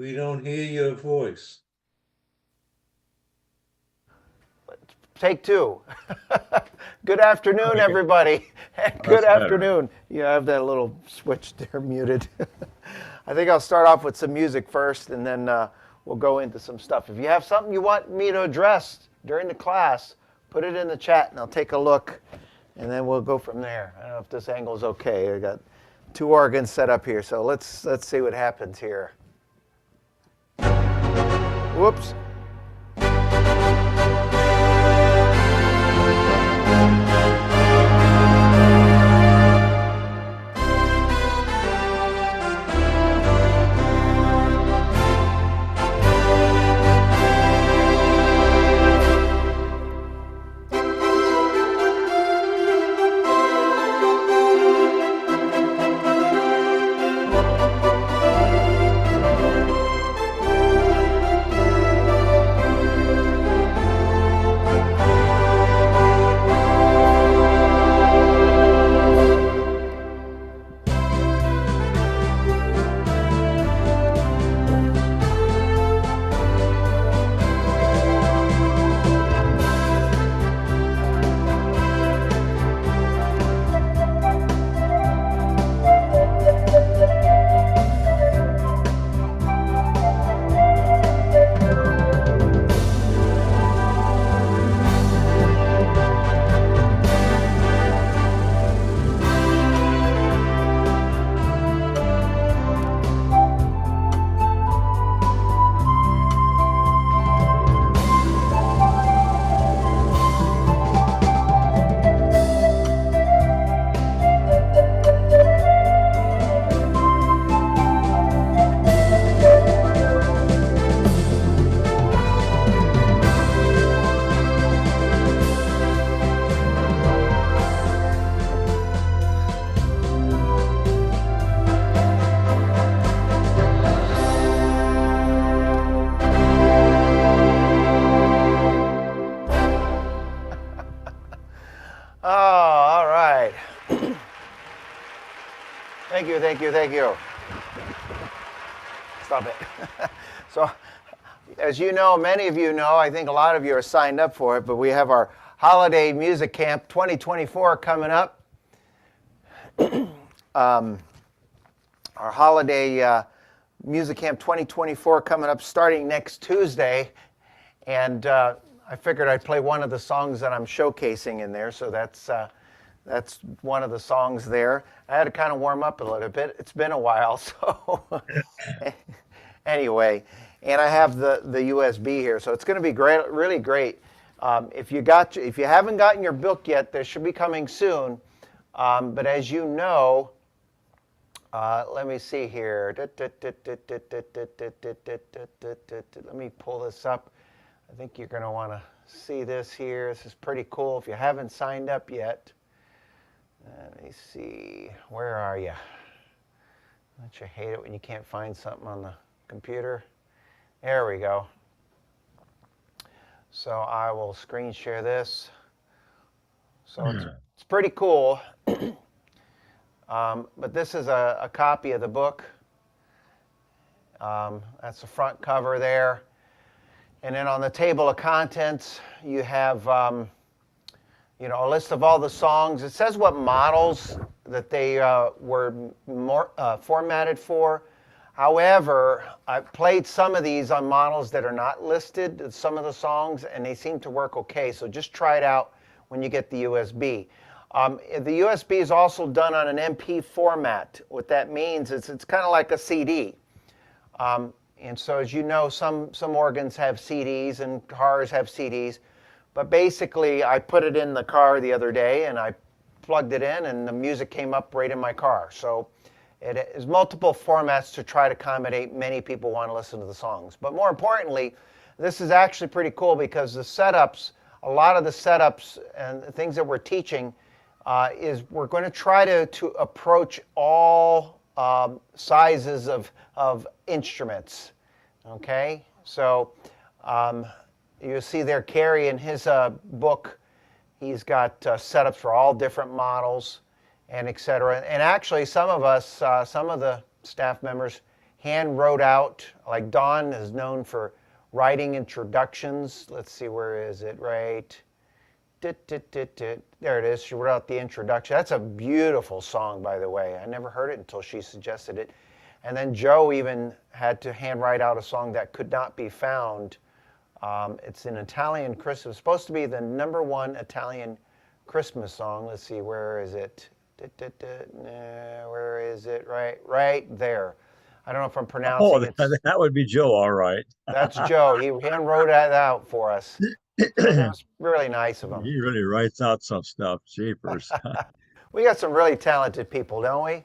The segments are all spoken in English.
We don't hear your voice. Take two. Good afternoon, Okay. everybody. Good That's better. afternoon. You have that little switch there muted. I think I'll start off with some music first, and then we'll go into some stuff. If you have something you want me to address during the class, put it in the chat, and I'll take a look, and then we'll go from there. I don't know if this angle is okay. I got two organs set up here, so let's see what happens here. Whoops. Oh, all right. Thank you. Stop it. So, as you know, many of you know, I think a lot of you are signed up for it, but we have our Holiday Music Camp 2024 coming up. Our Holiday Music Camp 2024 coming up starting next Tuesday, and I figured I'd play one of the songs that I'm showcasing in there, so that's one of the songs there. I had to kind of warm up a little bit. It's been a while, so anyway, and I have the USB here, so it's going to be great, really great. If you haven't gotten your book yet, this should be coming soon. But as you know, let me see here. Let me pull this up. I think you're going to want to see this here. This is pretty cool. If you haven't signed up yet, let me see. Where are you? Don't you hate it when you can't find something on the computer? There we go. So I will screen share this. So it's pretty cool. But this is a copy of the book. That's the front cover there. And then on the table of contents, you have a list of all the songs. It says what models that they were formatted for. However, I've played some of these on models that are not listed, some of the songs, and they seem to work okay. So just try it out when you get the USB. The USB is also done on an MP format. What that means is it's kind of like a CD. And so as you know, some organs have CDs and cars have CDs. But basically, I put it in the car the other day, and I plugged it in, and the music came up right in my car. So it is multiple formats to try to accommodate many people want to listen to the songs. But more importantly, this is actually pretty cool because the setups, a lot of the setups and things that we're teaching is we're going to try to approach all sizes of instruments. Okay, so you see there Kerry in his book, he's got setups for all different models and etc. And actually some of us, some of the staff members, hand wrote out, like Don is known for writing introductions. Let's see, where is it? Right. There it is. She wrote out the introduction. That's a beautiful song, by the way. I never heard it until she suggested it. And then Joe even had to hand write out a song that could not be found. It's an Italian Christmas. It's supposed to be the #1 Italian Christmas song. Let's see, where is it? Where is it? Right there. I don't know if I'm pronouncing it. That would be Joe, all right. That's Joe. He hand wrote that out for us. That was really nice of him. He really writes out some stuff. Jeepers. We got some really talented people, don't we?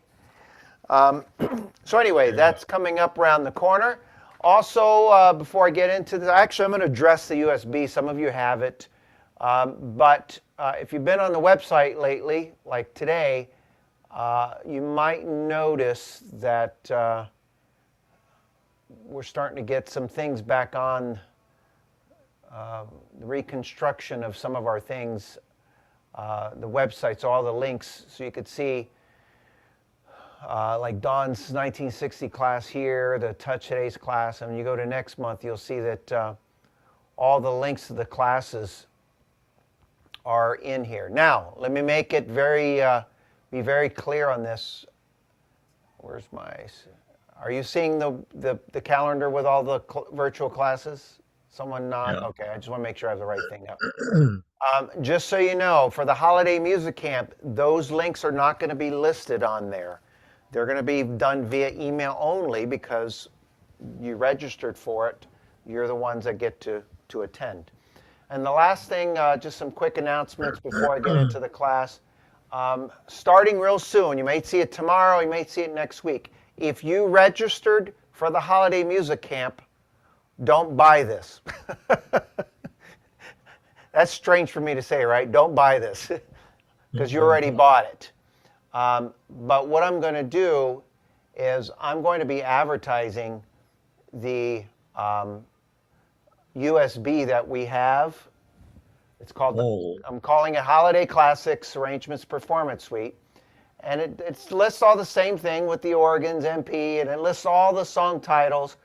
So anyway, that's coming up around the corner. Also, before I get into this, actually, I'm going to address the USB. Some of you have it. But if you've been on the website lately, like today, you might notice that we're starting to get some things back on the reconstruction of some of our things, the websites, all the links, so you could see like Don's 1960 class here, the Touch Today's class, and when you go to next month, you'll see that all the links to the classes are in here. Now, let me make it be very clear on this. Where's my, are you seeing the calendar with all the virtual classes? Someone not? Yeah. Okay, I just want to make sure I have the right thing up. Just so you know, for the Holiday Music Camp, those links are not going to be listed on there. They're going to be done via email only because you registered for it. You're the ones that get to attend. And the last thing, just some quick announcements before I get into the class. Starting real soon, you may see it tomorrow, you may see it next week. If you registered for the Holiday Music Camp, don't buy this. That's strange for me to say, right? Don't buy this because you already bought it. But what I'm going to do is I'm going to be advertising the USB that we have. It's called, I'm calling it Holiday Classics Arrangements Performance Suite. And it lists all the same thing with the organs, MP, and it lists all the song titles.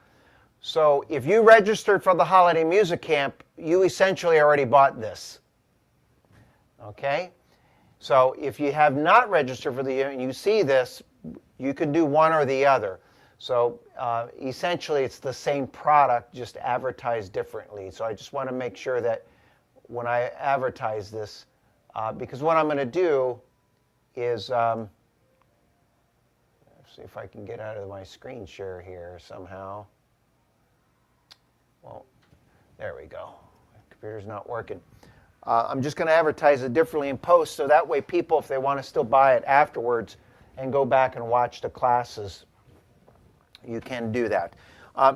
So if you registered for the Holiday Music Camp, you essentially already bought this. Okay? So if you have not registered for and you see this, you can do one or the other. So essentially it's the same product, just advertised differently. So I just want to make sure that when I advertise this, because what I'm going to do is, let's see if I can get out of my screen share here somehow. Well, there we go. My computer's not working. I'm just going to advertise it differently in post, so that way people, if they want to still buy it afterwards and go back and watch the classes, you can do that.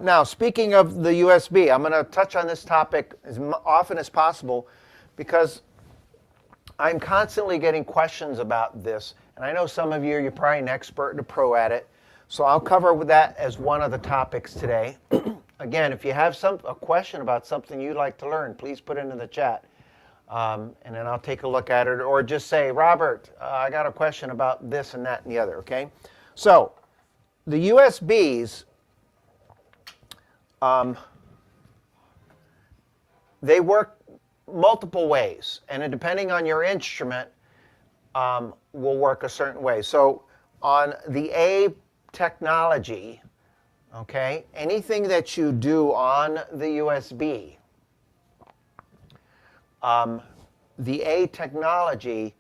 Now, speaking of the USB, I'm going to touch on this topic as often as possible because I'm constantly getting questions about this, and I know some of you, you're probably an expert and a pro at it, so I'll cover that as one of the topics today. Again, if you have a question about something you'd like to learn, please put it in the chat. And then I'll take a look at it, or just say, Robert, I got a question about this and that and the other, okay? So, the USBs, they work multiple ways, and depending on your instrument, will work a certain way. So, on the A technology, okay, anything that you do on the USB, the A technology,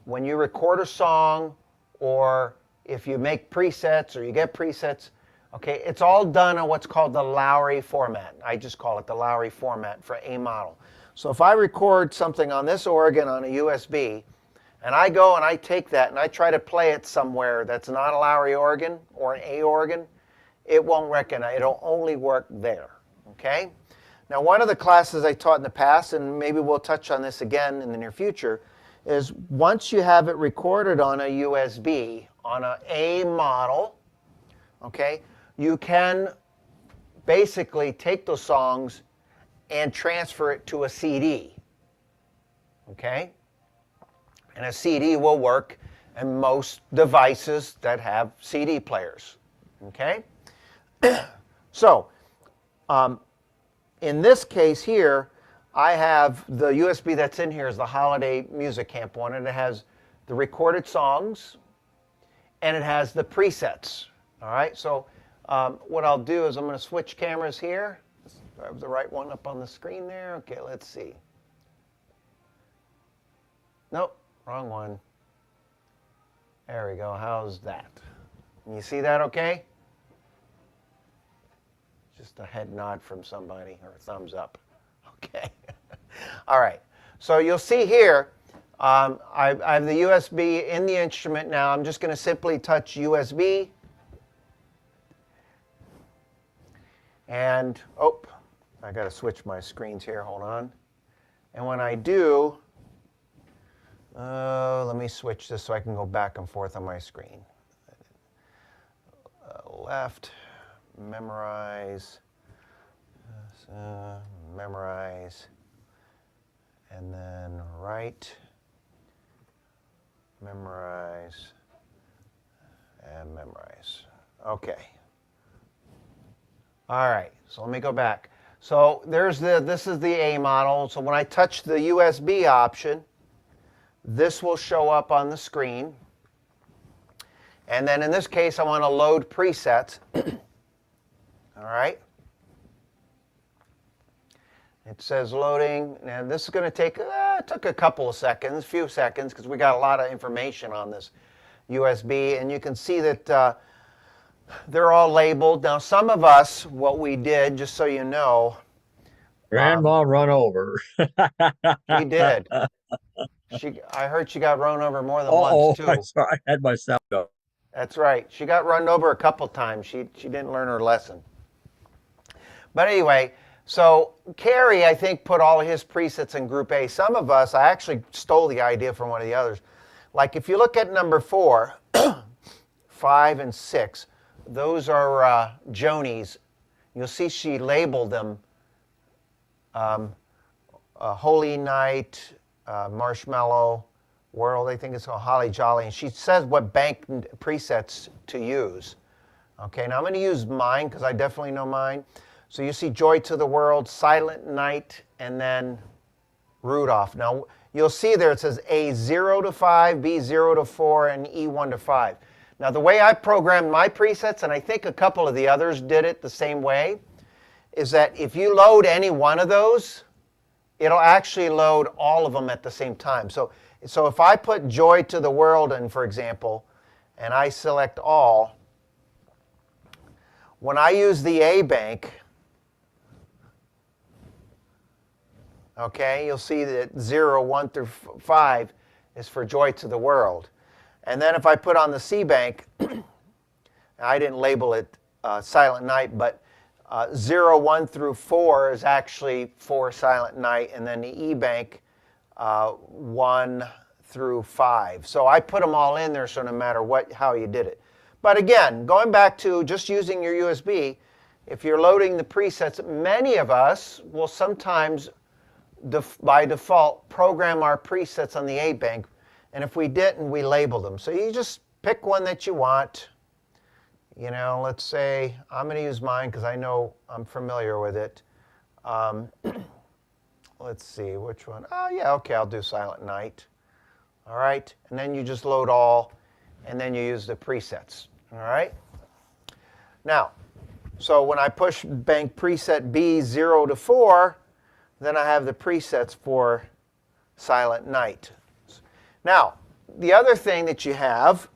when you record a song or if you make presets or you get presets, okay, it's all done on what's called the Lowrey format. I just call it the Lowrey format for A model. So if I record something on this organ on a USB, and I go and I take that and I try to play it somewhere that's not a Lowrey organ or an A organ, it won't recognize, it'll only work there, okay? Now, one of the classes I taught in the past, and maybe we'll touch on this again in the near future, is once you have it recorded on a USB, on an A model, okay, you can basically take those songs and transfer it to a CD, okay? And a CD will work in most devices that have CD players, okay? So, in this case here, I have the USB that's in here is the Holiday Music Camp one, and it has the recorded songs, and it has the presets. All right, so what I'll do is I'm going to switch cameras here. Do I have the right one up on the screen there? Okay, let's see. Nope, wrong one. There we go. How's that? You see that okay? Just a head nod from somebody or a thumbs up. Okay. All right. So you'll see here, I have the USB in the instrument now. I'm just going to simply touch USB. And, oh, I got to switch my screens here. Hold on. And when I do, let me switch this so I can go back and forth on my screen. Left, memorize, memorize, and then right, memorize, and memorize. Okay. All right, so let me go back. So this is the A model. So when I touch the USB option, this will show up on the screen. And then in this case, I want to load presets. All right. It says loading. Now this is going to take, it took a couple of seconds, a few seconds, because we got a lot of information on this USB. And you can see that they're all labeled. Now some of us, what we did, just so you know. Grandma run over. We did. I heard she got run over more than Oh, once, too. I'm sorry. I had myself go. That's right. She got run over a couple times. She didn't learn her lesson. But anyway, so Carrie, I think, put all of his presets in Group A. Some of us, I actually stole the idea from one of the others. Like if you look at number 4, 5, and 6, those are Joni's. You'll see she labeled them Holy Night, Marshmallow, World, I think it's called Holly Jolly, and she says what bank presets to use. Okay, now I'm going to use mine because I definitely know mine. So you see Joy to the World, Silent Night, and then Rudolph. Now you'll see there it says A 0 to 5, B 0 to 4, and E 1 to 5. Now the way I programmed my presets, and I think a couple of the others did it the same way, is that if you load any one of those, it'll actually load all of them at the same time. So if I put Joy to the World in, for example, and I select all, when I use the A bank, okay, you'll see that 0, 1 through 5 is for Joy to the World. And then if I put on the C bank, I didn't label it Silent Night, but 0, 1 through 4 is actually for Silent Night, and then the E bank, 1 through 5. So I put them all in there so no matter how you did it. But again, going back to just using your USB, if you're loading the presets, many of us will sometimes, by default, program our presets on the A bank. And if we didn't, we label them. So you just pick one that you want. You know, let's say I'm going to use mine because I know I'm familiar with it. Let's see, which one? Oh, yeah, okay, I'll do Silent Night. All right, and then you just load all, and then you use the presets. All right? Now, so when I push bank preset B 0 to 4, then I have the presets for Silent Night. Now, the other thing that you have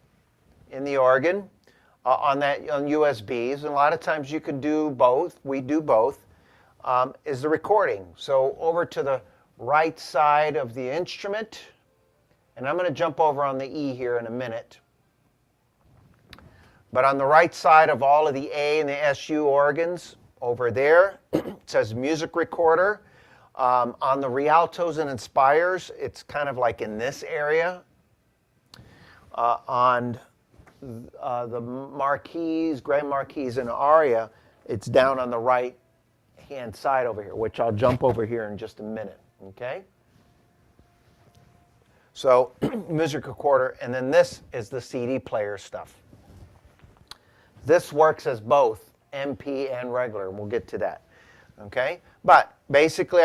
in the organ, on USBs, and a lot of times you can do both, we do both, is the recording. So over to the right side of the instrument, and I'm going to jump over on the E here in a minute. But on the right side of all of the A and the SU organs, over there, it says Music Recorder. On the Rialtos and Inspires, it's kind of like in this area. On the Marquis, Grand Marquis, and Aria, it's down on the right-hand side over here, which I'll jump over here in just a minute, okay? So, Music Recorder, and then this is the CD player stuff. This works as both, MP and regular, and we'll get to that. Okay? But basically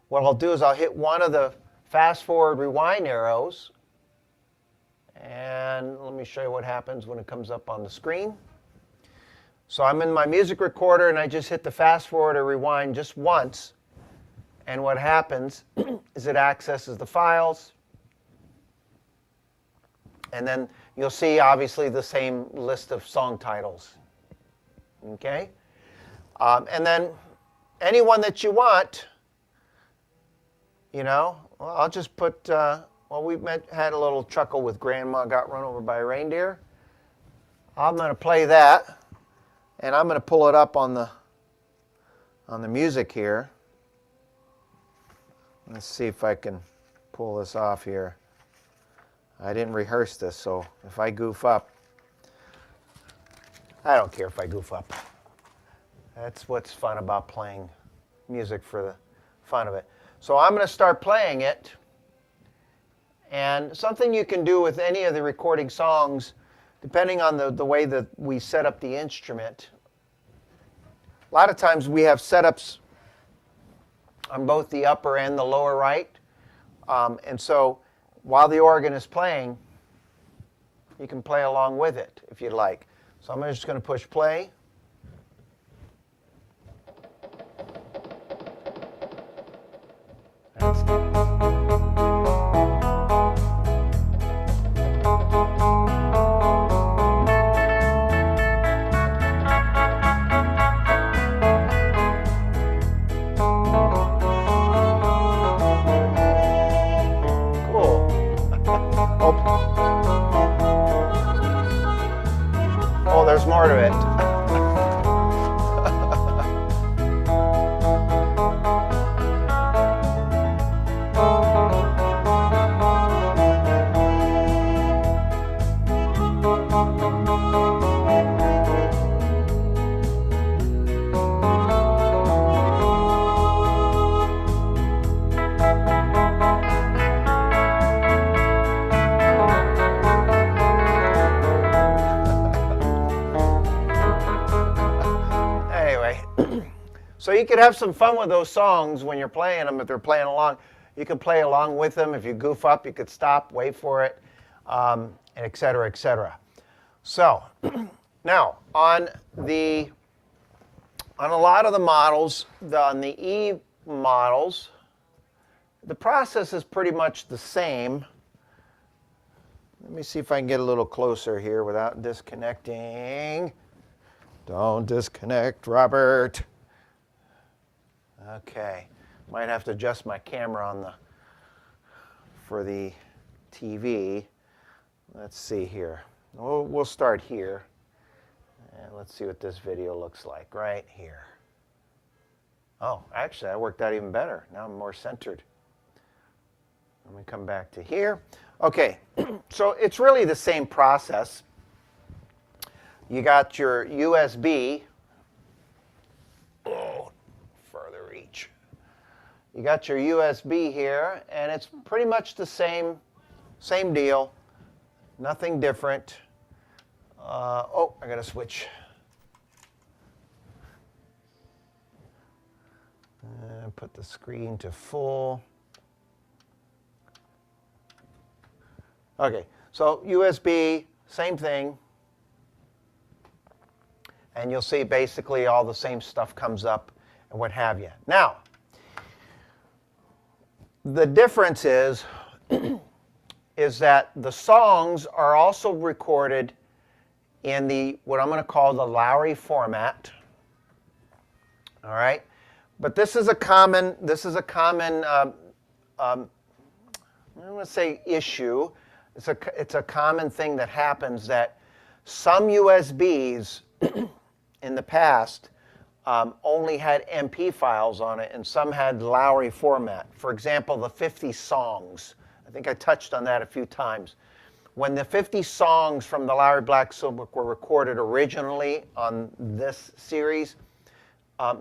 what I'll do is I'll hit one of the fast forward rewind arrows, and let me show you what happens when it comes up on the screen. So I'm in my music recorder and I just hit the fast forward or rewind just once, and what happens is it accesses the files, and then you'll see obviously the same list of song titles. Okay? And then anyone that you want, well, I'll just put, we had a little chuckle with Grandma Got Run Over by a Reindeer. I'm going to play that, and I'm going to pull it up on the music here. Let's see if I can pull this off here. I didn't rehearse this, so if I goof up, I don't care if I goof up. That's what's fun about playing music for the fun of it. So I'm going to start playing it. And something you can do with any of the recording songs, depending on the way that we set up the instrument. A lot of times we have setups on both the upper and the lower right. And so while the organ is playing, you can play along with it if you'd like. So I'm just going to push play. Oh, there's more to it. So you could have some fun with those songs when you're playing them. If they're playing along, you can play along with them. If you goof up, you could stop, wait for it, et cetera, et cetera. So now on a lot of the models, on the E models, the process is pretty much the same. Let me see if I can get a little closer here without disconnecting. Don't disconnect, Robert. Okay, might have to adjust my camera for the TV. Let's see here. We'll start here, and let's see what this video looks like right here. Oh, actually, that worked out even better. Now I'm more centered. Let me come back to here. Okay, so it's really the same process. You got your USB. Oh, further reach. You got your USB here, and it's pretty much the same deal. Nothing different. I got to switch. Put the screen to full. Okay, so USB, same thing. And you'll see basically all the same stuff comes up and what have you. Now, the difference is that the songs are also recorded in what I'm going to call the Lowrey format. All right, but this is a common I don't want to say issue. It's a common thing that happens, that some USBs in the past only had MP files on it, and some had Lowrey format. For example, the 50 songs. I think I touched on that a few times. When the 50 songs from the Lowrey Black Silk were recorded originally on this series,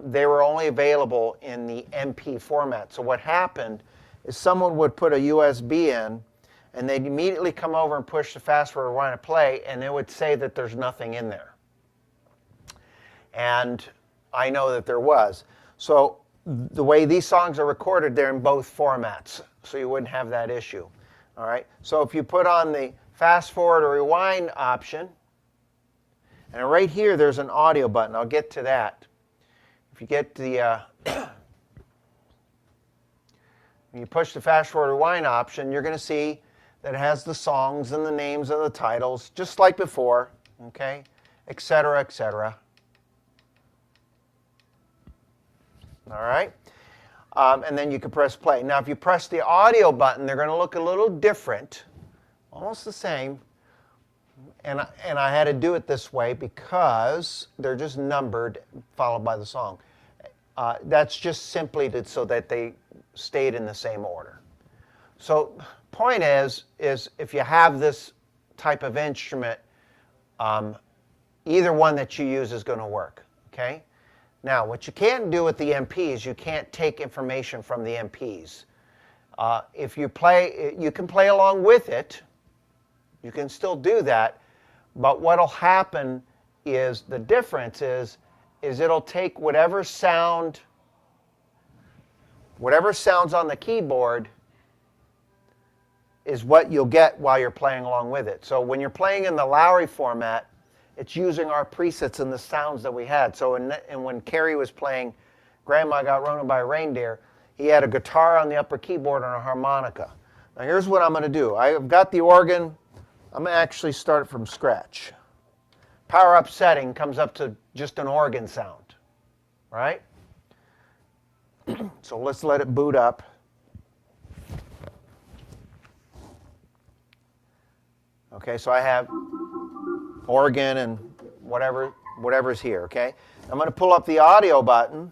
they were only available in the MP format. So what happened is someone would put a USB in, and they'd immediately come over and push the fast forward rewind and play, and it would say that there's nothing in there. And I know that there was. So the way these songs are recorded, they're in both formats, so you wouldn't have that issue. All right. So if you put on the fast forward or rewind option, and right here there's an audio button. I'll get to that. If you get the when you push the fast forward or rewind option, you're going to see that it has the songs and the names of the titles, just like before, okay, et cetera, et cetera. All right. And then you can press play. Now, if you press the audio button, they're going to look a little different, almost the same. And I had to do it this way because they're just numbered, followed by the song. That's just simply so that they stayed in the same order. So, point is if you have this type of instrument, either one that you use is going to work. Okay. Now, what you can't do with the MPs, you can't take information from the MPs. If you play, you can play along with it. You can still do that. But what'll happen is the difference is it'll take whatever sounds on the keyboard is what you'll get while you're playing along with it. So when you're playing in the Lowrey format, it's using our presets and the sounds that we had. So when Kerry was playing Grandma Got Run by a Reindeer, he had a guitar on the upper keyboard and a harmonica. Now here's what I'm going to do. I've got the organ. I'm going to actually start from scratch. Power up setting comes up to just an organ sound, right? So let's let it boot up. Okay, so I have organ and whatever's here, okay? I'm going to pull up the audio button,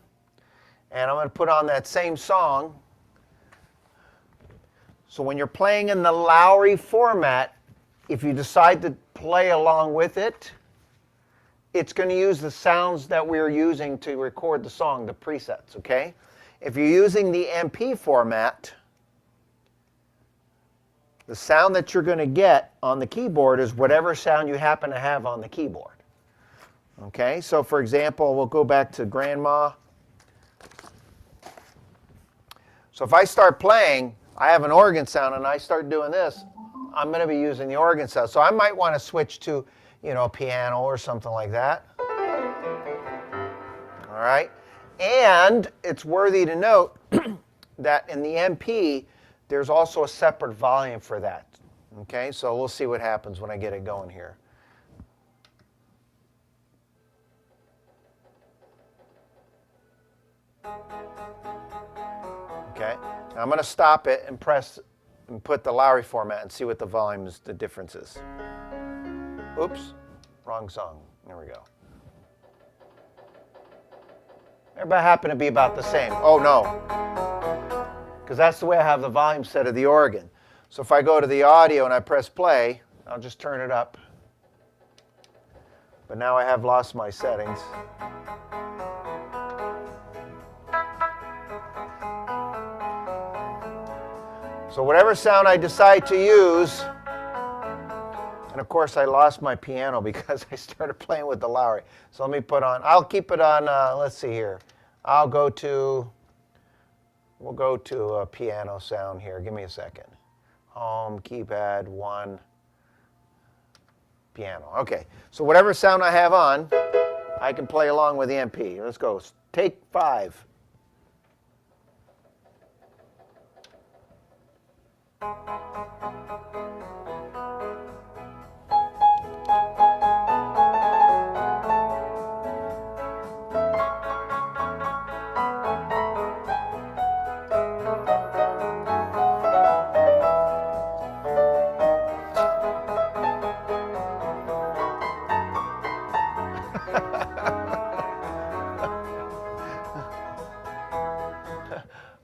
and I'm going to put on that same song. So when you're playing in the Lowrey format, if you decide to play along with it, it's going to use the sounds that we're using to record the song, the presets, okay? If you're using the MP format, the sound that you're going to get on the keyboard is whatever sound you happen to have on the keyboard. Okay, so for example, we'll go back to Grandma. So if I start playing, I have an organ sound and I start doing this, I'm going to be using the organ sound. So I might want to switch to, a piano or something like that. All right, and it's worthy to note that in the MP, there's also a separate volume for that. Okay, so we'll see what happens when I get it going here. Okay, now I'm going to stop it and press and put the Lowrey format and see what the volume is, the difference is. Oops, wrong song. There we go. Everybody happen to be about the same. Oh no. Because that's the way I have the volume set of the organ. So if I go to the audio and I press play, I'll just turn it up. But now I have lost my settings. So whatever sound I decide to use, and of course I lost my piano because I started playing with the Lowrey. So let me put on, I'll keep it on, let's see here. We'll go to a piano sound here. Give me a second. Home, keypad, 1, piano. Okay, so whatever sound I have on, I can play along with the MP. Let's go. Take 5.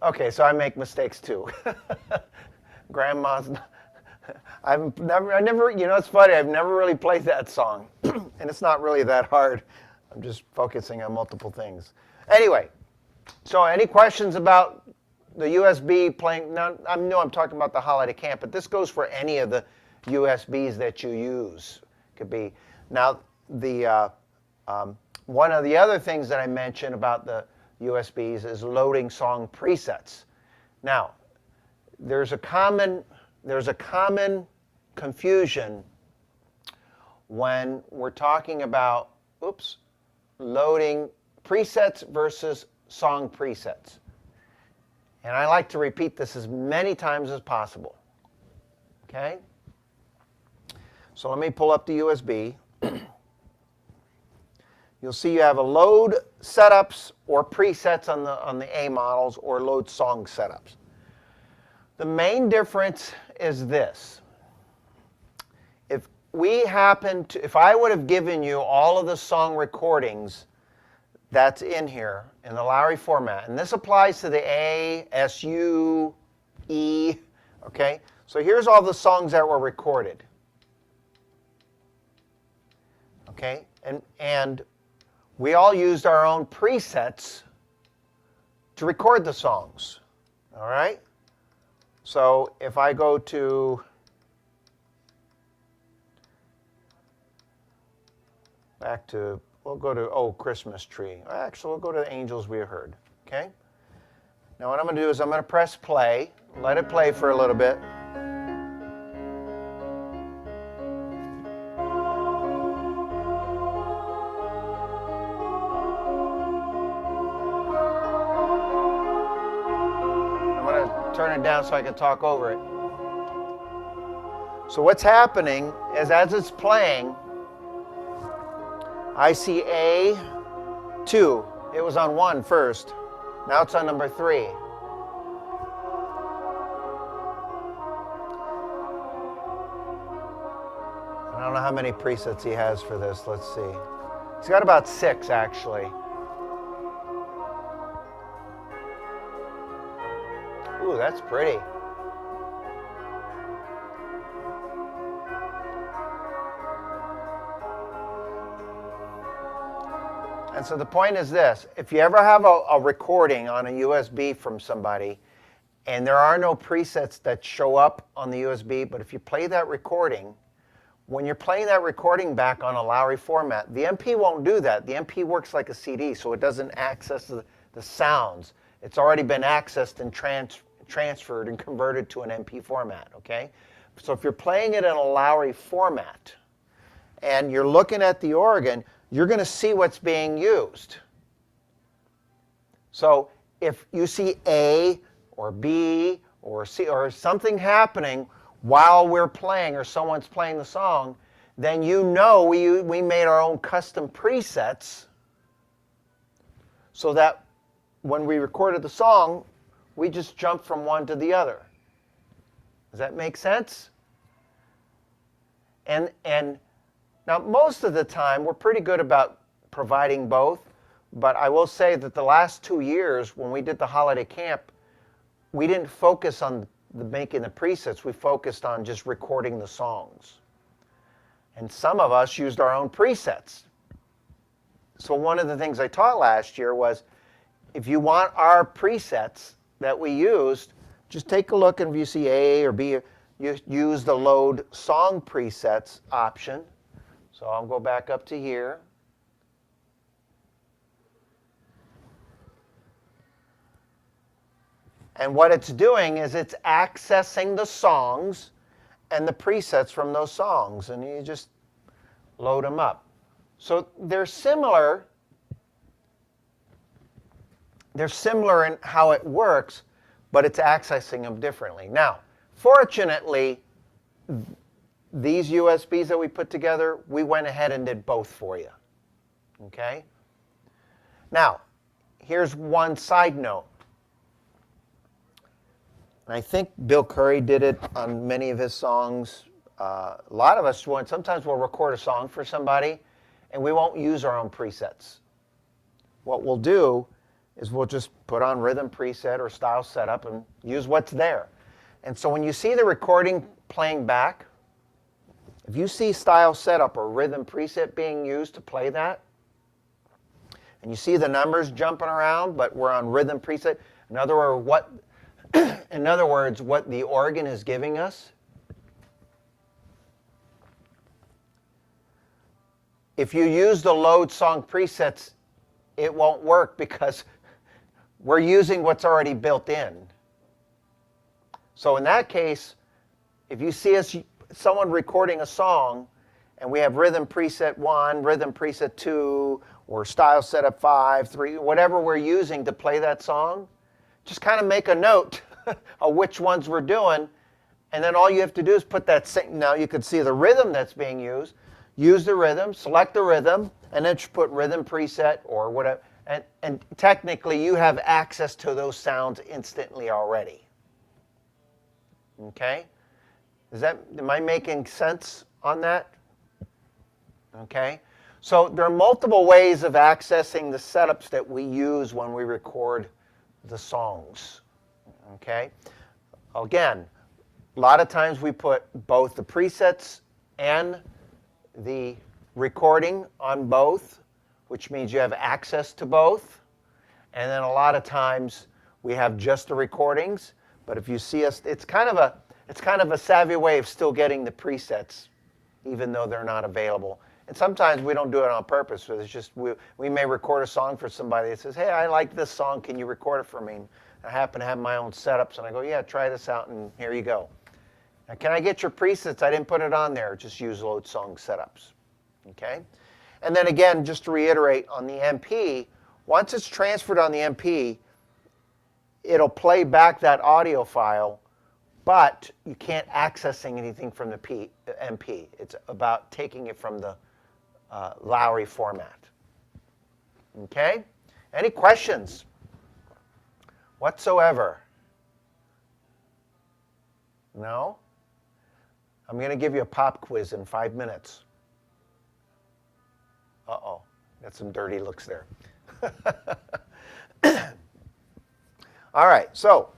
Okay, so I make mistakes too. Grandma's, I never, it's funny, I've never really played that song. And it's not really that hard. I'm just focusing on multiple things. Anyway, so any questions about the USB playing? Now, I know I'm talking about the holiday camp, but this goes for any of the USBs that you use. Could be, now the one of the other things that I mentioned about the USBs is loading song presets. Now, there's a common confusion when we're talking about, loading presets versus song presets. And I like to repeat this as many times as possible. Okay? So let me pull up the USB. You'll see you have a load setups or presets on the A models, or load song setups. The main difference is this. If I would have given you all of the song recordings that's in here in the Lowrey format, and this applies to the A, SU, E, okay? So here's all the songs that were recorded. Okay? And we all used our own presets to record the songs. All right? So if I go to we'll go to, Christmas Tree. Actually, we'll go to the Angels We Heard. Okay? Now what I'm going to do is I'm going to press play, let it play for a little bit. I'm going to turn it down so I can talk over it. So what's happening is as it's playing, I see A2. It was on 1 first. Now it's on number 3. I don't know how many presets he has for this. Let's see. He's got about 6, actually. Ooh, that's pretty. And so the point is this: if you ever have a recording on a USB from somebody and there are no presets that show up on the USB, but if you play that recording, when you're playing that recording back on a Lowrey format, the MP won't do that. The MP works like a CD, so it doesn't access the sounds. It's already been accessed and transferred and converted to an MP format, okay? So if you're playing it in a Lowrey format and you're looking at the organ, you're going to see what's being used. So if you see A or B or C or something happening while we're playing or someone's playing the song, then you know we made our own custom presets so that when we recorded the song, we just jumped from one to the other. Does that make sense? And now, most of the time, we're pretty good about providing both, but I will say that the last 2 years, when we did the holiday camp, we didn't focus on making the presets. We focused on just recording the songs. And some of us used our own presets. So one of the things I taught last year was, if you want our presets that we used, just take a look, and if you see A or B, you use the load song presets option. So I'll go back up to here. And what it's doing is it's accessing the songs and the presets from those songs, and you just load them up. So they're similar. They're similar in how it works, but it's accessing them differently. Now, fortunately, these USBs that we put together, we went ahead and did both for you. Okay? Now, here's one side note. And I think Bill Curry did it on many of his songs. A lot of us sometimes we'll record a song for somebody and we won't use our own presets. What we'll do is we'll just put on rhythm preset or style setup and use what's there. And so when you see the recording playing back, if you see style setup or rhythm preset being used to play that, and you see the numbers jumping around, but we're on rhythm preset, in other words, what the organ is giving us, if you use the load song presets, it won't work because we're using what's already built in. So in that case, if you see someone recording a song and we have rhythm preset 1, rhythm preset 2, or style setup 5, 3, whatever we're using to play that song, just kind of make a note of which ones we're doing, and then all you have to do is put that now you can see the rhythm that's being used, use the rhythm, select the rhythm, and then just put rhythm preset or whatever, and technically you have access to those sounds instantly already. Okay? Am I making sense on that? Okay? So there are multiple ways of accessing the setups that we use when we record the songs. Okay? Again, a lot of times we put both the presets and the recording on both, which means you have access to both. And then a lot of times we have just the recordings. But if you see us, it's kind of a savvy way of still getting the presets, even though they're not available. And sometimes we don't do it on purpose. But it's just we may record a song for somebody that says, "Hey, I like this song. Can you record it for me?" And I happen to have my own setups, and I go, "Yeah, try this out, and here you go." Now, can I get your presets? I didn't put it on there. Just use load song setups. Okay? And then again, just to reiterate, on the MP, once it's transferred on the MP, it'll play back that audio file, but you can't accessing anything from the MP. It's about taking it from the Lowrey format. Okay? Any questions whatsoever? No? I'm going to give you a pop quiz in 5 minutes. Uh-oh, got some dirty looks there. All right, so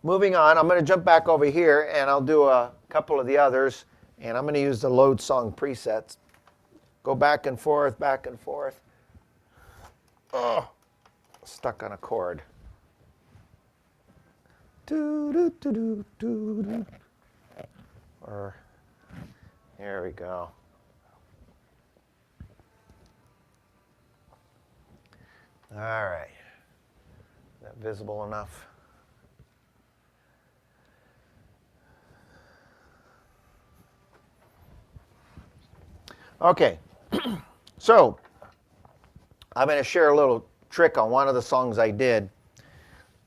moving on, I'm going to jump back over here and I'll do a couple of the others, and I'm going to use the load song presets. Go back and forth, back and forth. Oh, stuck on a chord. Or, here we go. All right. Is that visible enough? Okay. So, I'm going to share a little trick on one of the songs I did.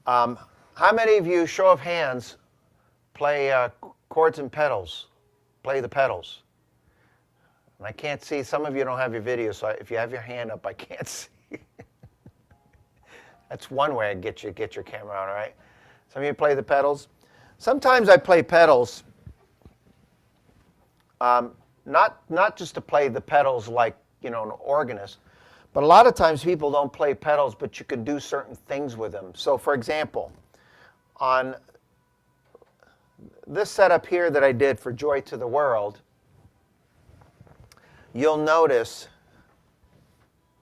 How many of you, show of hands, play chords and pedals? Play the pedals. And I can't see, some of you don't have your video, so if you have your hand up, I can't see. That's one way I get your camera on, all right? Some of you play the pedals. Sometimes I play pedals, not just to play the pedals like, an organist, but a lot of times people don't play pedals, but you can do certain things with them. So for example, on this setup here that I did for Joy to the World, you'll notice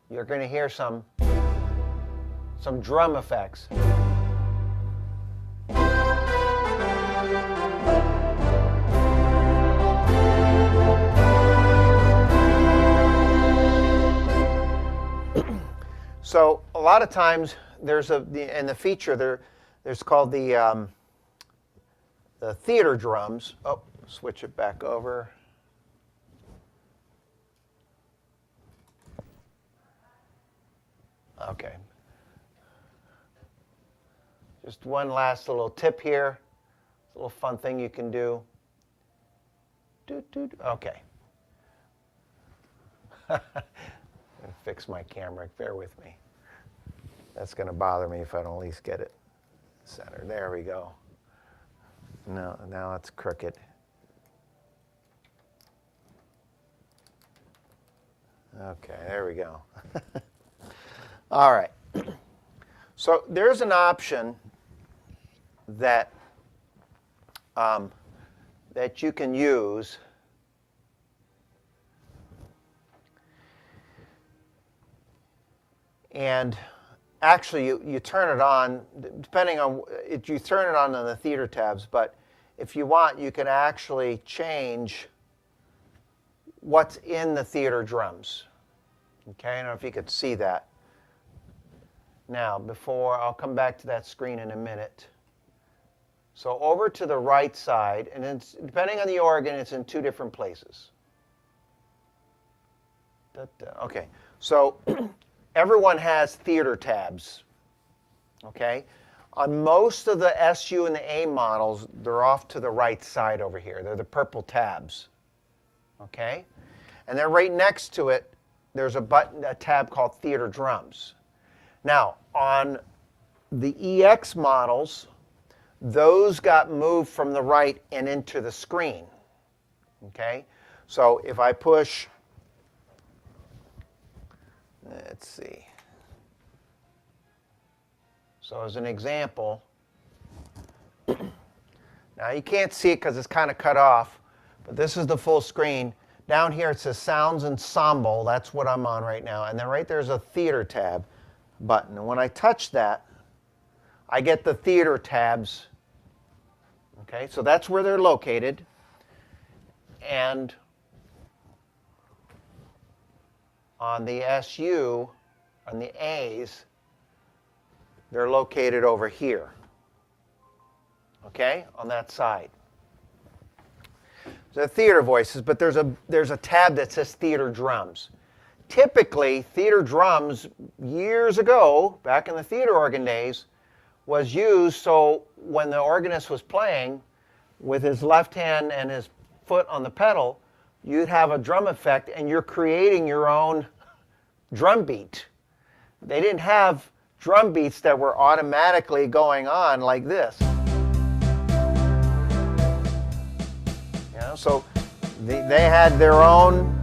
you're going to hear some drum effects. So a lot of times in the feature there's called the theater drums. Oh, switch it back over. Okay. Just one last little tip here. A little fun thing you can do. Okay. Fix my camera. Bear with me. That's going to bother me if I don't at least get it centered. There we go. No, now it's crooked. Okay, there we go. All right. So there's an option that that you can use. And actually, you turn it on, depending on, you turn it on the theater tabs, but if you want, you can actually change what's in the theater drums. Okay, I don't know if you could see that. Now, I'll come back to that screen in a minute. So over to the right side, and it's, depending on the organ, it's in two different places. Okay, so everyone has theater tabs. Okay, on most of the SU and the A models, they're off to the right side over here. They're the purple tabs. Okay, and then right next to it, there's a tab called theater drums. Now, on the EX models, those got moved from the right and into the screen. Okay, so if I push, let's see. So as an example, now you can't see it because it's kind of cut off, but this is the full screen. Down here it says Sounds Ensemble. That's what I'm on right now. And then right there's a Theater tab button. And when I touch that, I get the theater tabs. Okay, so that's where they're located. And on the SU, on the A's, they're located over here. Okay, on that side. The theater voices, but there's a tab that says theater drums. Typically, theater drums, years ago, back in the theater organ days, was used so when the organist was playing with his left hand and his foot on the pedal, you'd have a drum effect and you're creating your own drum beat. They didn't have drum beats that were automatically going on like this. So they had their own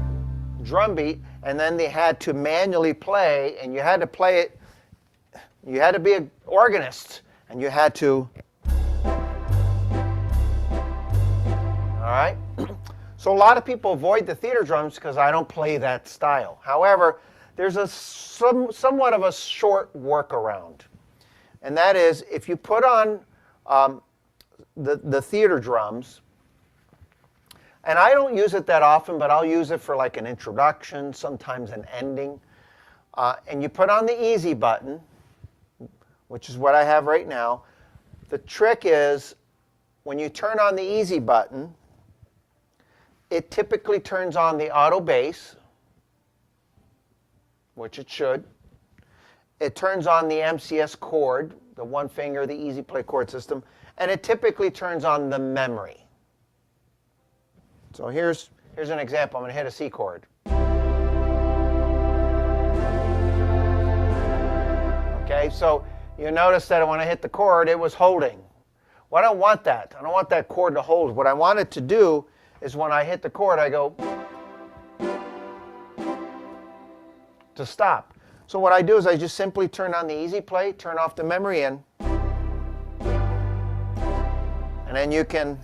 drum beat, and then they had to manually play, and you had to play it. You had to be an organist, and you had to. All right? So a lot of people avoid the theater drums because I don't play that style. However, there's somewhat of a short workaround, and that is if you put on the theater drums. And I don't use it that often, but I'll use it for like an introduction, sometimes an ending. And you put on the easy button, which is what I have right now. The trick is when you turn on the easy button, it typically turns on the auto bass, which it should. It turns on the MCS chord, the one finger, the easy play chord system, and it typically turns on the memory. So here's an example. I'm going to hit a C chord. Okay, so you notice that when I hit the chord, it was holding. Well, I don't want that. I don't want that chord to hold. What I want it to do is when I hit the chord, I go to stop. So what I do is I just simply turn on the easy play, turn off the memory in, and then you can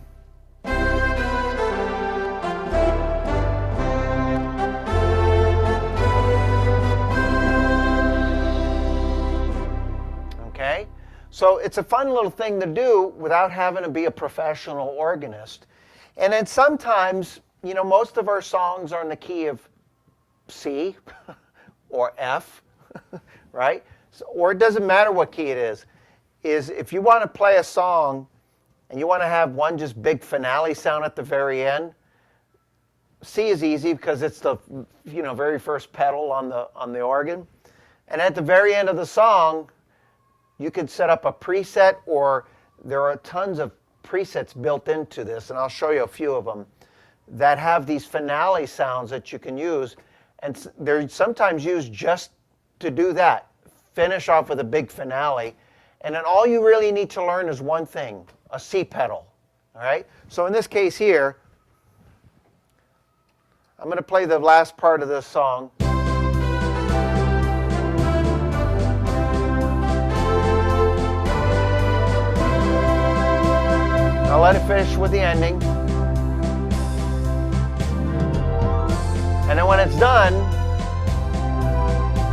So it's a fun little thing to do without having to be a professional organist. And then sometimes, you know, most of our songs are in the key of C or F, right? So, or it doesn't matter what key it is if you want to play a song and you want to have one just big finale sound at the very end, C is easy because it's the very first pedal on the organ. And at the very end of the song, you could set up a preset, or there are tons of presets built into this, and I'll show you a few of them, that have these finale sounds that you can use. And they're sometimes used just to do that, finish off with a big finale. And then all you really need to learn is one thing, a C pedal. All right? So in this case here, I'm going to play the last part of this song. I'll let it finish with the ending. And then when it's done,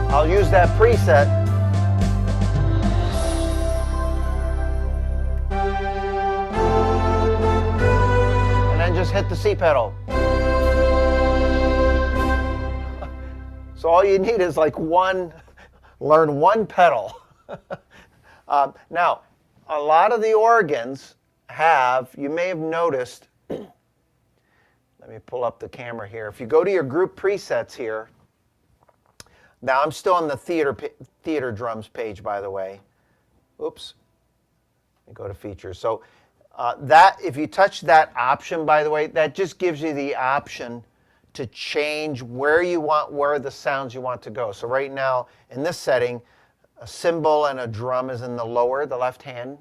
I'll use that preset. And then just hit the C pedal. So all you need is like learn one pedal. Now, a lot of the organs you may have noticed, let me pull up the camera here. If you go to your group presets here, now I'm still on the theater drums page, by the way. Oops. Let me go to features. So if you touch that option, by the way, that just gives you the option to change where the sounds you want to go. So right now, in this setting, a cymbal and a drum is in the left hand.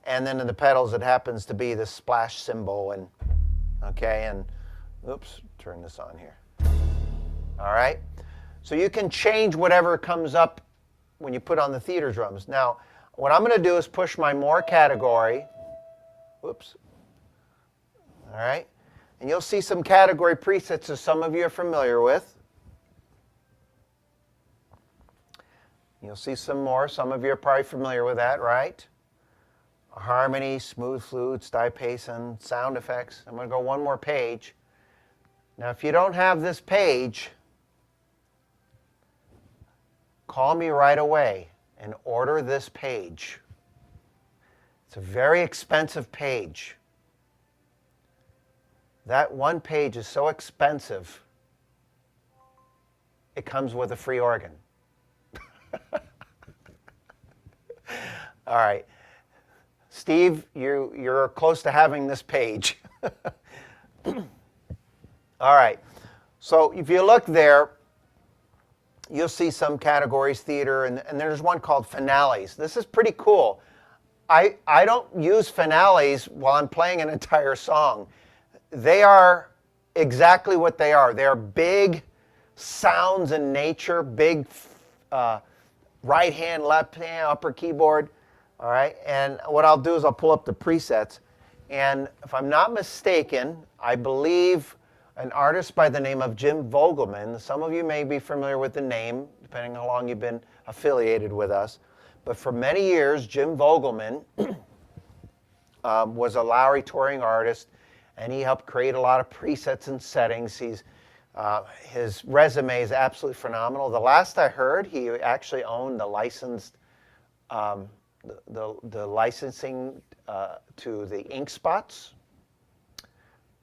And then in the pedals, it happens to be the splash cymbal. And oops, turn this on here. All right. So you can change whatever comes up when you put on the theater drums. Now, what I'm going to do is push my more category. Whoops. All right. And you'll see some category presets that some of you are familiar with. You'll see some more. Some of you are probably familiar with that, right? Harmony, smooth flutes, diapason, sound effects. I'm going to go one more page. Now, if you don't have this page, call me right away and order this page. It's a very expensive page. That one page is so expensive, it comes with a free organ. All right. Steve, you're close to having this page. All right. So if you look there, you'll see some categories, theater, and there's one called finales. This is pretty cool. I don't use finales while I'm playing an entire song. They are exactly what they are. They're big sounds in nature, big right hand, left hand, upper keyboard. All right, and what I'll do is I'll pull up the presets, and if I'm not mistaken, I believe an artist by the name of Jim Vogelman, some of you may be familiar with the name, depending on how long you've been affiliated with us, but for many years, Jim Vogelman was a Lowrey touring artist, and he helped create a lot of presets and settings. His resume is absolutely phenomenal. The last I heard, he actually owned the licensed the licensing to the ink spots.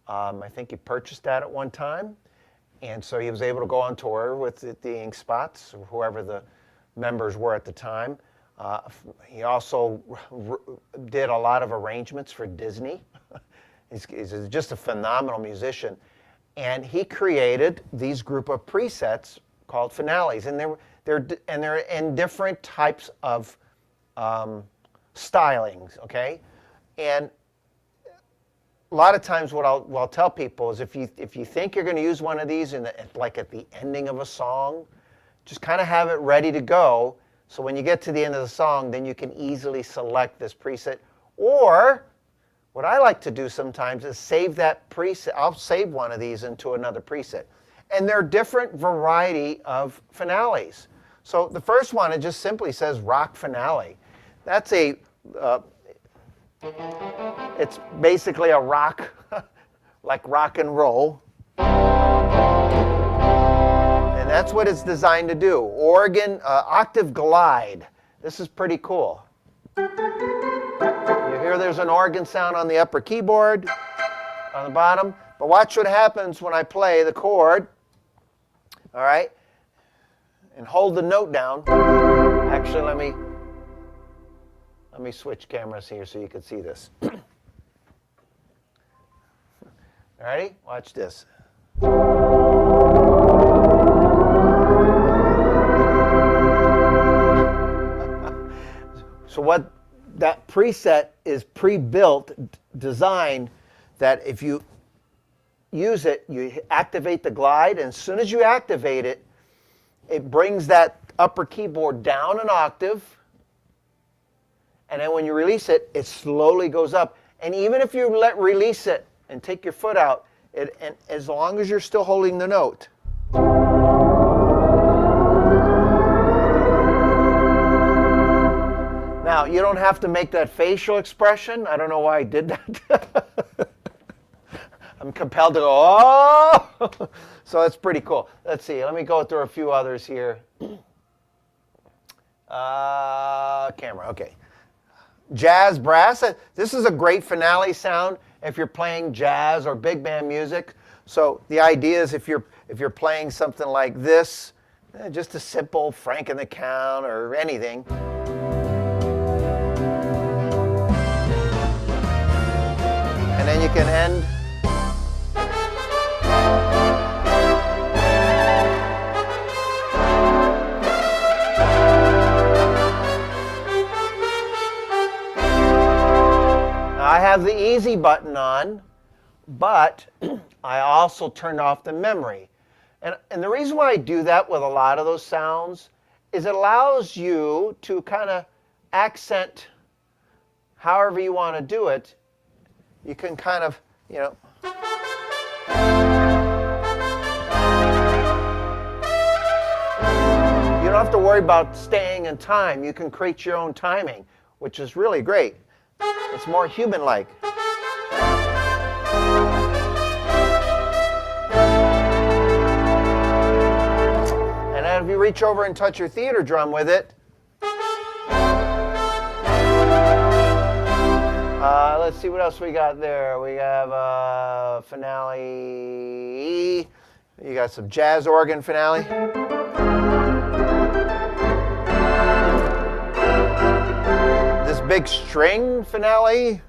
I think he purchased that at one time, and so he was able to go on tour with the ink spots, or whoever the members were at the time. He also did a lot of arrangements for Disney. He's just a phenomenal musician, and he created these group of presets called finales, and they're in different types of stylings, okay? And a lot of times what I'll tell people is if you think you're going to use one of these like at the ending of a song, just kind of have it ready to go, so when you get to the end of the song, then you can easily select this preset. Or what I like to do sometimes is save that preset. I'll save one of these into another preset. And there are different variety of finales. So the first one, it just simply says rock finale. That's it's basically a rock, like rock and roll. And that's what it's designed to do. Organ, octave glide. This is pretty cool. You hear there's an organ sound on the upper keyboard, on the bottom. But watch what happens when I play the chord. All right? And hold the note down. Actually, let me switch cameras here so you can see this. Ready? Watch this. So what that preset is pre-built, designed, that if you use it, you activate the glide, and as soon as you activate it, it brings that upper keyboard down an octave, and then when you release it, it slowly goes up. And even if you release it and take your foot out, and as long as you're still holding the note, now, you don't have to make that facial expression. I don't know why I did that. I'm compelled to go, oh! So that's pretty cool. Let's see. Let me go through a few others here. Camera, okay. Jazz brass. This is a great finale sound if you're playing jazz or big band music. So the idea is if you're playing something like this, just a simple Frank and the Count or anything. And then you can end. I have the easy button on, but I also turned off the memory. And the reason why I do that with a lot of those sounds is it allows you to kind of accent however you want to do it. You can kind of, you know. You don't have to worry about staying in time. You can create your own timing, which is really great. It's more human-like. And then if you reach over and touch your theater drum with it, let's see what else we got there. We have finale. You got some jazz organ finale. This big string finale.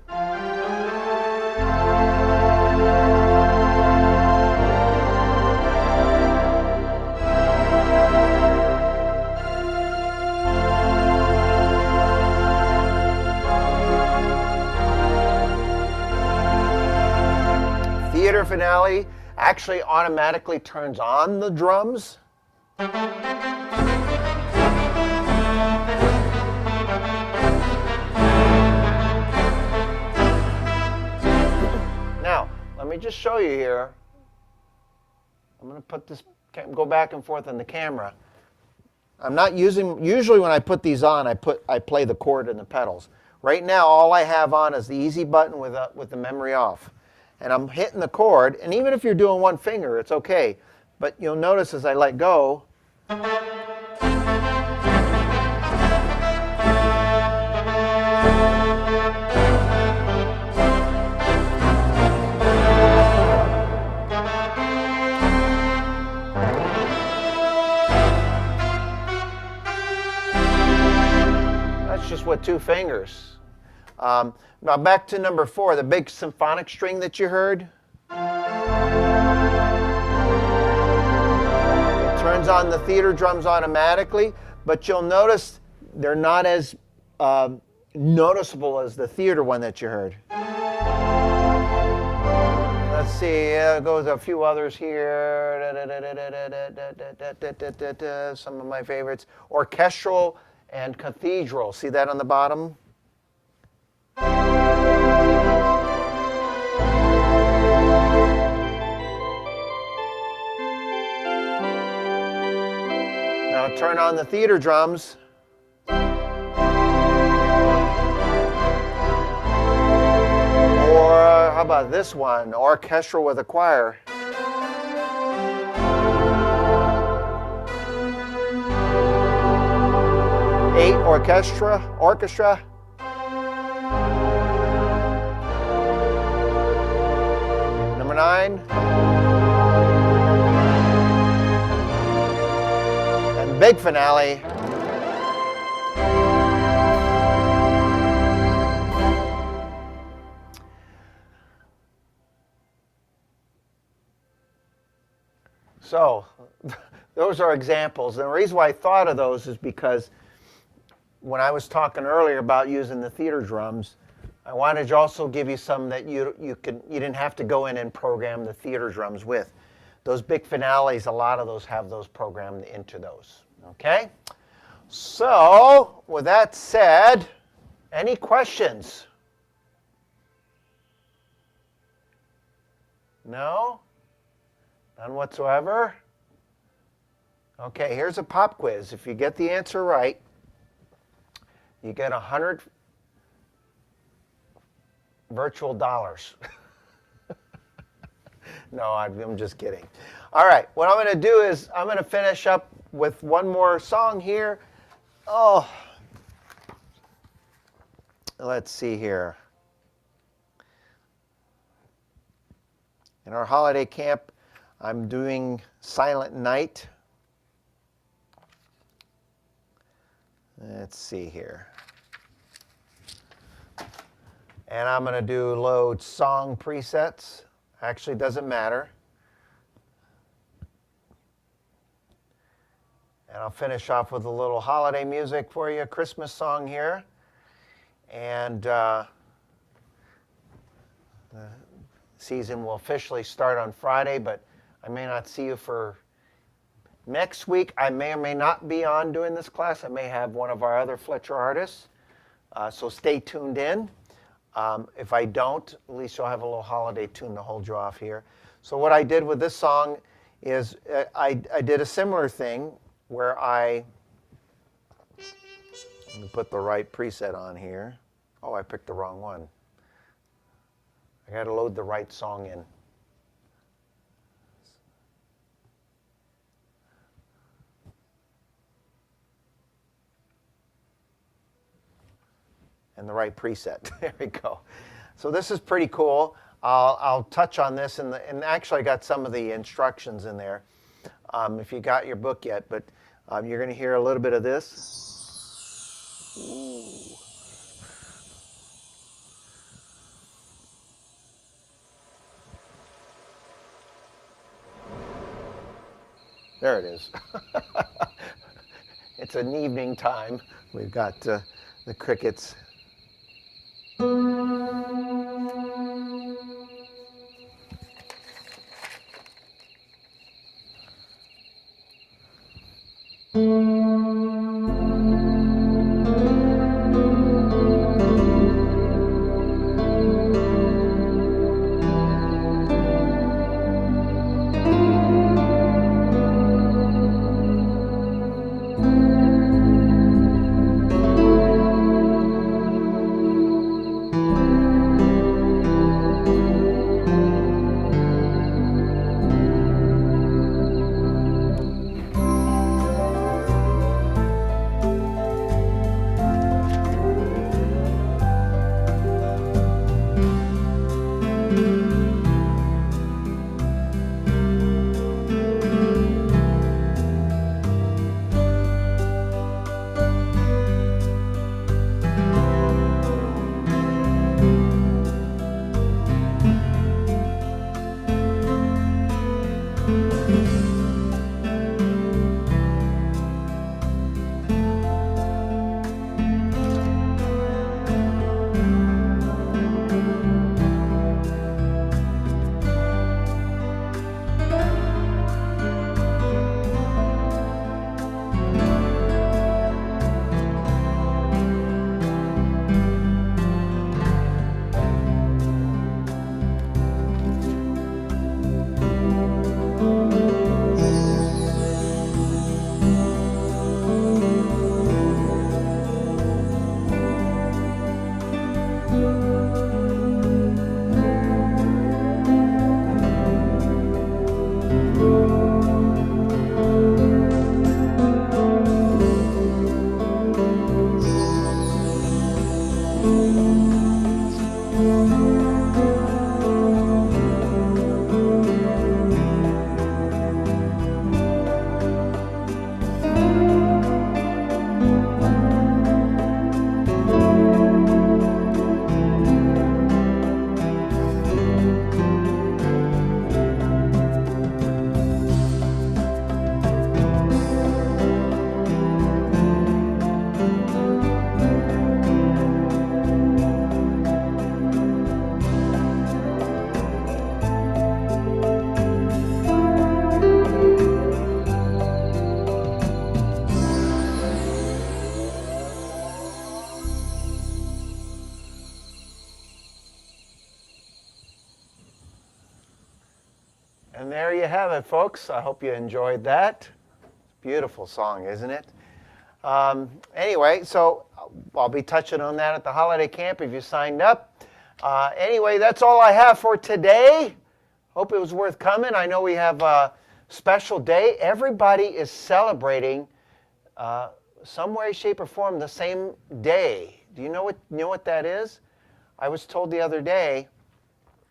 Theater finale actually automatically turns on the drums. Now, let me just show you here. I'm going to put this, go back and forth on the camera. I'm not using, usually when I put these on, I play the chord and the pedals. Right now, all I have on is the easy button with the memory off. And I'm hitting the chord, and even if you're doing one finger, it's okay. But you'll notice as I let go, that's just with two fingers. Now back to number 4, the big symphonic string that you heard. It turns on the theater drums automatically, but you'll notice they're not as noticeable as the theater one that you heard. Let's see, goes a few others here. Some of my favorites. Orchestral and cathedral. See that on the bottom? Now turn on the theater drums. Or how about this one? Orchestral with a choir. Eight orchestra. Number 9. And big finale. So, those are examples. And the reason why I thought of those is because when I was talking earlier about using the theater drums, I wanted to also give you some that you didn't have to go in and program the theater drums with. Those big finales, a lot of those have those programmed into those. Okay? So, with that said, any questions? No? None whatsoever? Okay, here's a pop quiz. If you get the answer right, you get 100 virtual dollars. No, I'm just kidding. All right, what I'm going to do is I'm going to finish up with one more song here. Oh, let's see here. In our holiday camp, I'm doing Silent Night. Let's see here. And I'm going to do load song presets. Actually, it doesn't matter. And I'll finish off with a little holiday music for you, a Christmas song here. And the season will officially start on Friday, but I may not see you for next week. I may or may not be on doing this class. I may have one of our other Fletcher artists. So stay tuned in. If I don't, at least you'll have a little holiday tune to hold you off here. So what I did with this song is I did a similar thing where let me put the right preset on here. Oh, I picked the wrong one. I got to load the right song in. And the right preset. There we go. So this is pretty cool. I'll touch on this, and actually I got some of the instructions in there if you got your book yet, but you're going to hear a little bit of this. Ooh. There it is. It's an evening time. We've got the crickets. And there you have it, folks. I hope you enjoyed that. Beautiful song, isn't it? Anyway, so I'll be touching on that at the holiday camp if you signed up. Anyway, that's all I have for today. Hope it was worth coming. I know we have a special day. Everybody is celebrating some way, shape, or form the same day. Do you know what that is? I was told the other day.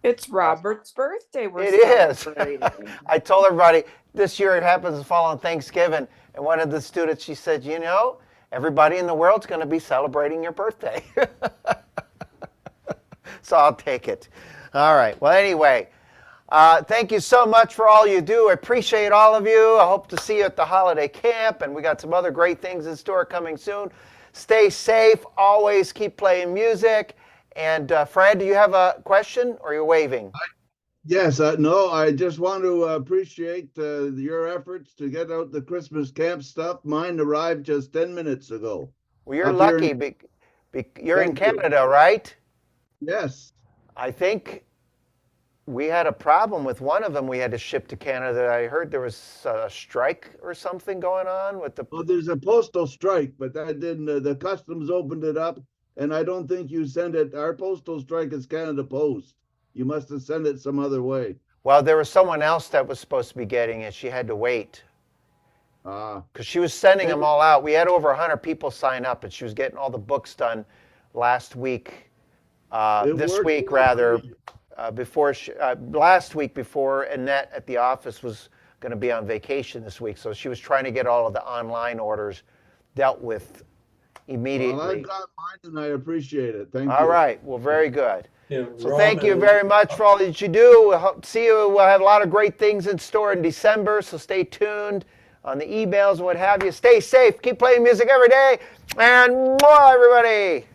It's Robert's birthday. We're It is. celebrating. I told everybody this year it happens to fall on Thanksgiving, and one of the students, she said, everybody in the world's going to be celebrating your birthday. So I'll take it. All right. Well, anyway, thank you so much for all you do. I appreciate all of you. I hope to see you at the holiday camp, and we got some other great things in store coming soon. Stay safe. Always keep playing music. And Fred, do you have a question, or you're waving? Yes, no, I just want to appreciate your efforts to get out the Christmas camp stuff. Mine arrived just 10 minutes ago. Well, you're Up here lucky. You're in Thank you. Canada, right? Yes. I think we had a problem with one of them we had to ship to Canada. I heard there was a strike or something going on with the... Well, there's a postal strike, but that didn't, the customs opened it up, and I don't think you sent it. Our postal strike is Canada Post. You must have sent it some other way. Well, there was someone else that was supposed to be getting it. She had to wait Ah, because she was sending them all out. We had over 100 people sign up, and she was getting all the books done last week. It This worked week, well for rather, me. last week before Annette at the office was going to be on vacation this week. So she was trying to get all of the online orders dealt with immediately. Well, I got mine and I appreciate it. Thank you. All right. Well, very good. Yeah, So thank you very much for all that you do. We'll see you. We'll have a lot of great things in store in December. So stay tuned on the emails and what have you. Stay safe. Keep playing music every day. And more, everybody.